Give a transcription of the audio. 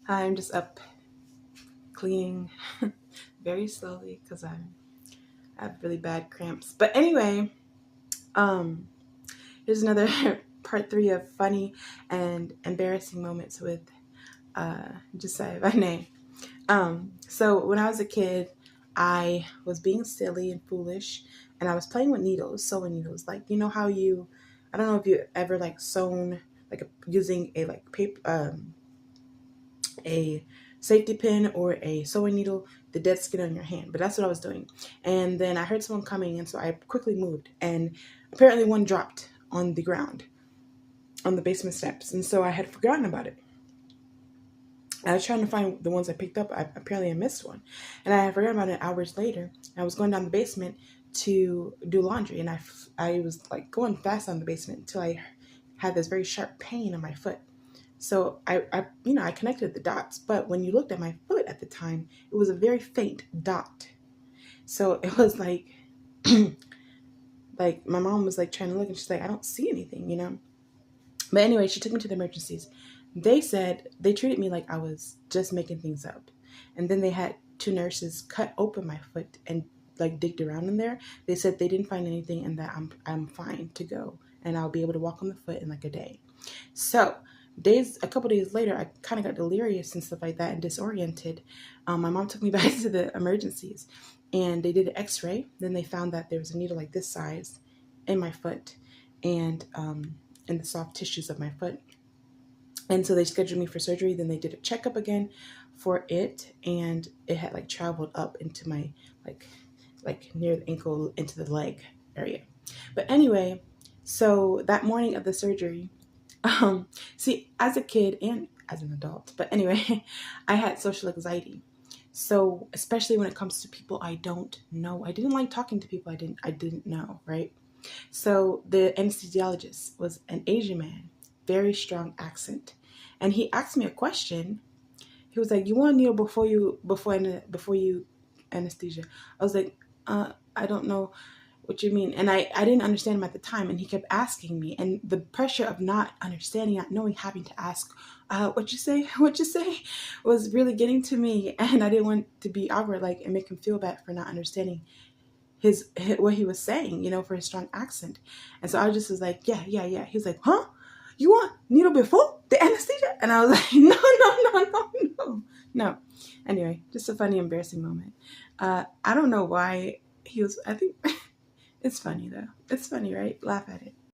I'm just up cleaning very slowly because I have really bad cramps. But anyway, um, here's another part 3 of funny and embarrassing moments with Jessiah Voné. So when I was a kid, I was being silly and foolish, and I was playing with needles, sewing needles. Like, you know how I don't know if you ever like sewn like using a like paper, a safety pin or a sewing needle, the dead skin on your hand. But that's what I was doing. And then I heard someone coming, and so I quickly moved, and apparently one dropped on the ground on the basement steps, and so I had forgotten about it. I was trying to find the ones I picked up. Apparently I missed one. And I forgot about it hours later. I was going down the basement to do laundry. And I was like going fast down the basement until I had this very sharp pain on my foot. So I connected the dots. But when you looked at my foot at the time, it was a very faint dot. So it was like, like my mom was like trying to look and she's like, I don't see anything. But anyway, she took me to the emergencies. They said they treated me like I was just making things up. And then they had 2 nurses cut open my foot and like digged around in there. They said they didn't find anything and that I'm fine to go and I'll be able to walk on the foot in like a day. So a couple days later, I kind of got delirious and stuff like that and disoriented. My mom took me back to the emergencies and they did an x-ray. Then they found that there was a needle like this size in my foot and in the soft tissues of my foot. And so they scheduled me for surgery. Then they did a checkup again for it, and it had like traveled up into my like near the ankle into the leg area. But anyway, so that morning of the surgery, see, as a kid and as an adult, but anyway, I had social anxiety. So especially when it comes to people I don't know, I didn't like talking to people I didn't know, right? So the anesthesiologist was an Asian man, very strong accent, and he asked me a question. He was like, "You want a needle before you anesthesia?" I was like, I don't know what you mean," and I didn't understand him at the time, and he kept asking me, and the pressure of not understanding, not knowing, having to ask, "What you say? What you say?" was really getting to me, and I didn't want to be awkward, like, and make him feel bad for not understanding his what he was saying, for his strong accent. And so I just was like, yeah, yeah, yeah. He was like, huh? You want needle before the anesthesia? And I was like, no, no, no, no, no, no. Anyway, just a funny, embarrassing moment. I don't know why he was, I think it's funny though. It's funny, right? Laugh at it.